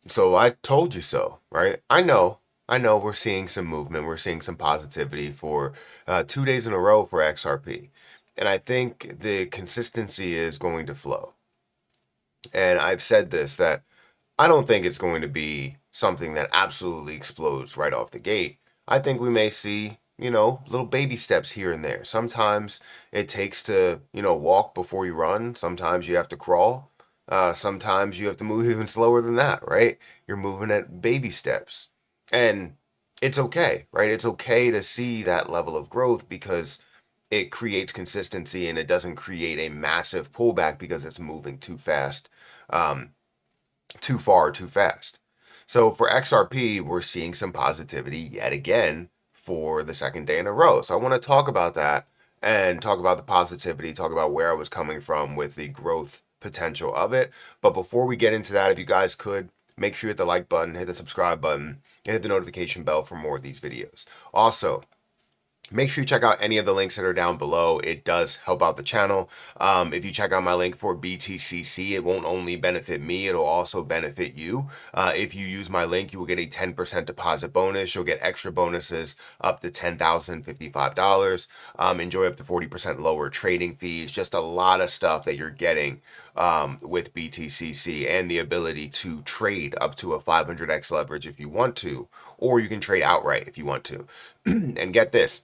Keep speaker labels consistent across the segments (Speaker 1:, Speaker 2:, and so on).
Speaker 1: So I told you so, right? I know we're seeing some movement. We're seeing some positivity for 2 days in a row for XRP. And I think the consistency is going to flow. And I've said this that I don't think it's going to be something that absolutely explodes right off the gate. I think we may see, little baby steps here and there. Sometimes it takes to, walk before you run. Sometimes you have to crawl. Sometimes you have to move even slower than that, right? You're moving at baby steps. And it's okay, right? It's okay to see that level of growth because it creates consistency and it doesn't create a massive pullback because it's moving too fast. Um, too far too fast. So for XRP, we're seeing some positivity yet again for the second day in a row. So I want to talk about that and talk about the positivity, talk about where I was coming from with the growth potential of it. But before we get into that, if you guys could make sure you hit the like button, hit the subscribe button, and hit the notification bell for more of these videos. Also, make sure you check out any of the links that are down below. It does help out the channel. If you check out my link for BTCC, it won't only benefit me, it'll also benefit you. If you use my link, you will get a 10% deposit bonus. You'll get extra bonuses up to $10,055. Enjoy up to 40% lower trading fees. Just a lot of stuff that you're getting with BTCC, and the ability to trade up to a 500x leverage if you want to, or you can trade outright if you want to. And get this,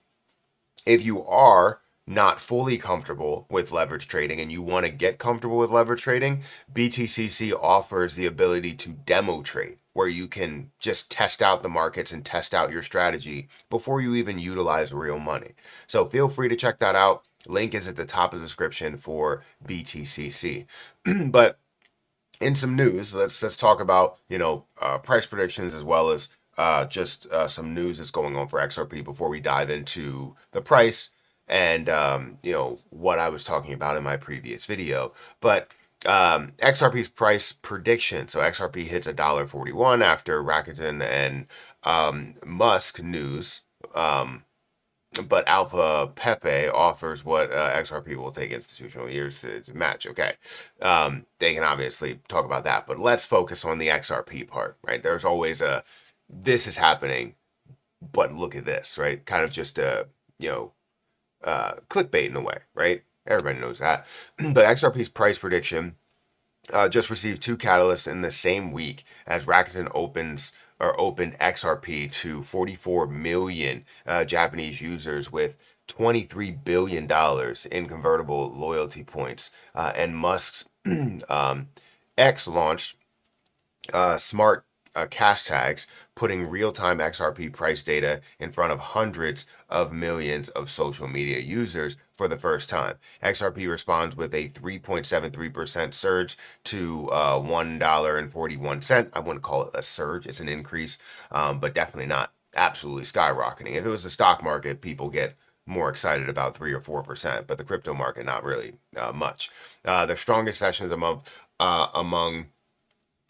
Speaker 1: if you are not fully comfortable with leverage trading and you want to get comfortable with leverage trading, BTCC offers the ability to demo trade where you can just test out the markets and test out your strategy before you even utilize real money. So feel free to check that out. Link is at the top of the description for BTCC. But in some news, let's talk about price predictions as well as just some news that's going on for XRP before we dive into the price and what I was talking about in my previous video. But XRP's price prediction. So XRP hits $1.41 after Rakuten and Musk news. But Alpha Pepe offers what XRP will take institutional years to match. Okay, they can obviously talk about that, but let's focus on the XRP part, right? There's always a this is happening, but look at this, right? Kind of just a clickbait in a way, right? Everybody knows that. But XRP's price prediction just received two catalysts in the same week as Rakuten opened XRP to 44 million Japanese users with $23 billion in convertible loyalty points. And Musk's X launched smart cash tags, putting real-time XRP price data in front of hundreds of millions of social media users for the first time. XRP responds with a 3.73% surge to $1.41. I wouldn't call it a surge, it's an increase, but definitely not absolutely skyrocketing. If it was the stock market, people get more excited about 3 or 4%, but the crypto market, not really much. The strongest sessions among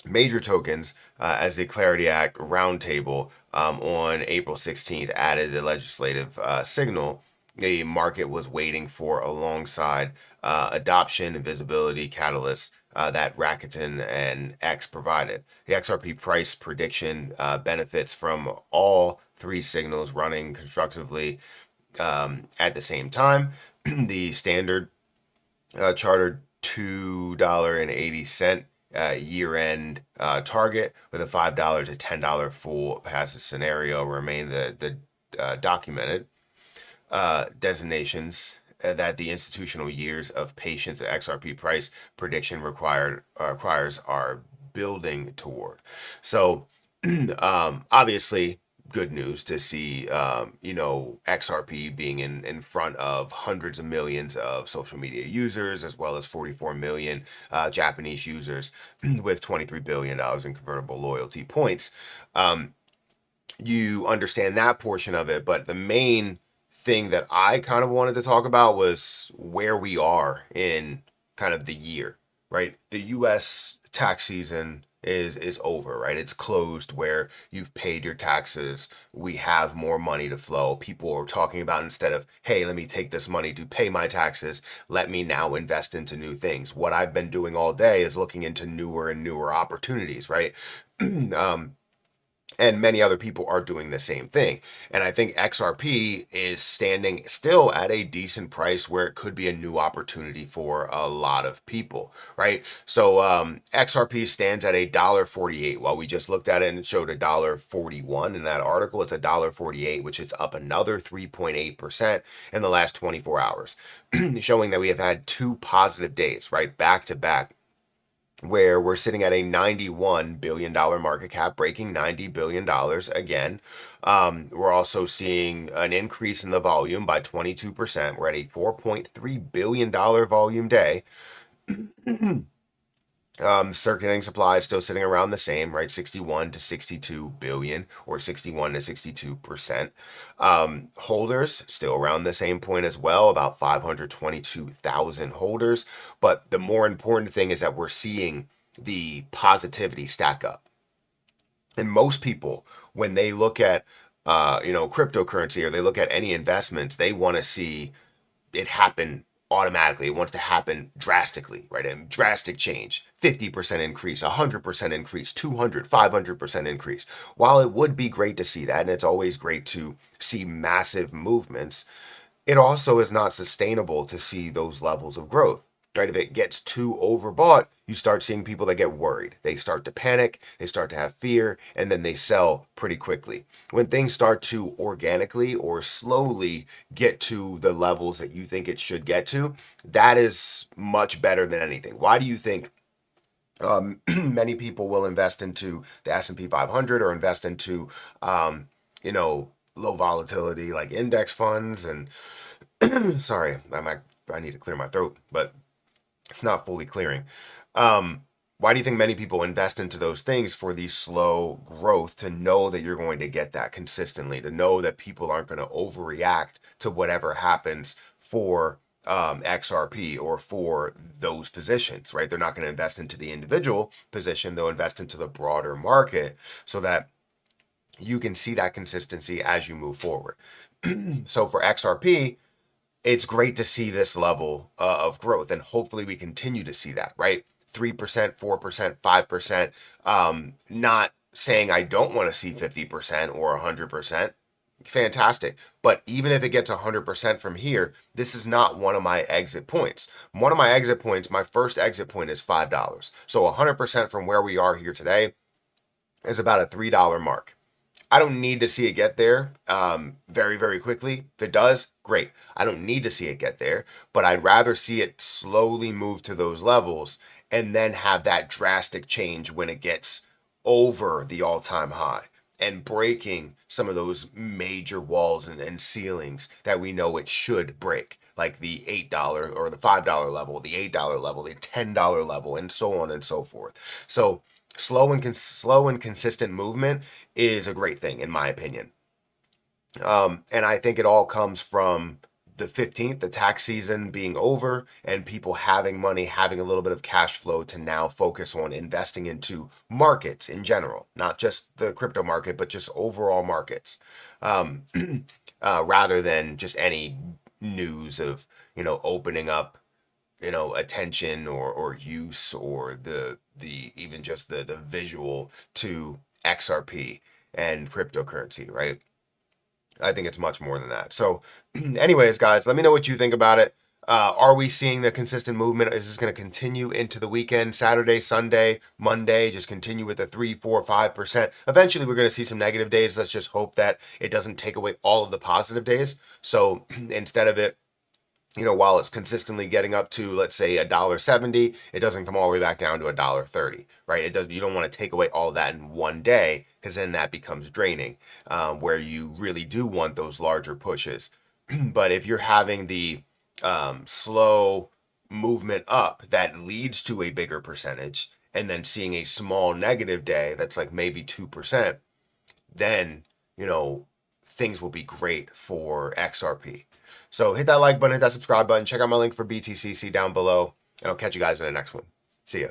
Speaker 1: major tokens as the Clarity Act roundtable on April 16th added the legislative signal the market was waiting for alongside adoption and visibility catalysts that Rakuten and X provided. The XRP price prediction benefits from all three signals running constructively at the same time. The standard chartered $2.80 year-end target with a $5 to $10 full passes scenario remain the documented designations that the institutional years of patience at XRP price prediction requires are building toward. So obviously good news to see XRP being in front of hundreds of millions of social media users as well as 44 million Japanese users with $23 billion in convertible loyalty points. You understand that portion of it, but the main thing that I kind of wanted to talk about was where we are in kind of the year, right? The US tax season is over, right? It's closed where you've paid your taxes. We have more money to flow. People are talking about, instead of, hey, let me take this money to pay my taxes, let me now invest into new things. What I've been doing all day is looking into newer and newer opportunities, right? And many other people are doing the same thing. And I think XRP is standing still at a decent price where it could be a new opportunity for a lot of people, right? So XRP stands at $1.48. While we just looked at it and it showed $1.41 in that article, it's $1.48, which is up another 3.8% in the last 24 hours, showing that we have had two positive days, right, back to back, where we're sitting at a $91 billion market cap, breaking $90 billion again. We're also seeing an increase in the volume by 22%. We're at a $4.3 billion volume day. Circulating supply is still sitting around the same, right? 61 to 62 billion, or 61 to 62%. Holders still around the same point as well, about 522,000 holders. But the more important thing is that we're seeing the positivity stack up. And most people, when they look at cryptocurrency, or they look at any investments, they want to see it happen automatically. It wants to happen drastically, right? A drastic change, 50% increase, 100% increase, 200, 500% increase. While it would be great to see that, and it's always great to see massive movements, it also is not sustainable to see those levels of growth, right? If it gets too overbought, you start seeing people that get worried. They start to panic, they start to have fear, and then they sell pretty quickly. When things start to organically or slowly get to the levels that you think it should get to, that is much better than anything. Why do you think many people will invest into the S&P 500, or invest into, low volatility like index funds? And sorry, I need to clear my throat, but it's not fully clearing. Why do you think many people invest into those things? For the slow growth, to know that you're going to get that consistently, to know that people aren't going to overreact to whatever happens for XRP or for those positions, right? They're not going to invest into the individual position, they'll invest into the broader market, so that you can see that consistency as you move forward. So for XRP, it's great to see this level of growth, and hopefully we continue to see that, right? 3%, 4%, 5%. Not saying I don't want to see 50% or 100%. Fantastic. But even if it gets 100% from here, this is not one of my exit points. One of my exit points, my first exit point, is $5. So 100% from where we are here today is about a $3 mark. I don't need to see it get there very, very quickly. If it does, great. I don't need to see it get there, but I'd rather see it slowly move to those levels and then have that drastic change when it gets over the all-time high and breaking some of those major walls and ceilings that we know it should break, like the $8 or the $5 level, the $8 level, the $10 level, and so on and so forth. So slow and consistent movement is a great thing, in my opinion. And I think it all comes from the 15th, the tax season being over, and people having money, having a little bit of cash flow to now focus on investing into markets in general, not just the crypto market, but just overall markets, rather than just any news of, opening up, attention or use, or the even just the visual to XRP and cryptocurrency, right? I think it's much more than that. So anyways, guys, let me know what you think about it. Are we seeing the consistent movement? Is this going to continue into the weekend, Saturday, Sunday, Monday, just continue with the 3, 4, 5%? Eventually we're going to see some negative days. Let's just hope that it doesn't take away all of the positive days. So instead of it, while it's consistently getting up to, let's say, $1.70, it doesn't come all the way back down to $1.30, right? You don't want to take away all of that in one day, because then that becomes draining, where you really do want those larger pushes. But if you're having the slow movement up that leads to a bigger percentage, and then seeing a small negative day that's like maybe 2%, then, things will be great for XRP. So hit that like button, hit that subscribe button, check out my link for BTCC down below, and I'll catch you guys in the next one. See ya.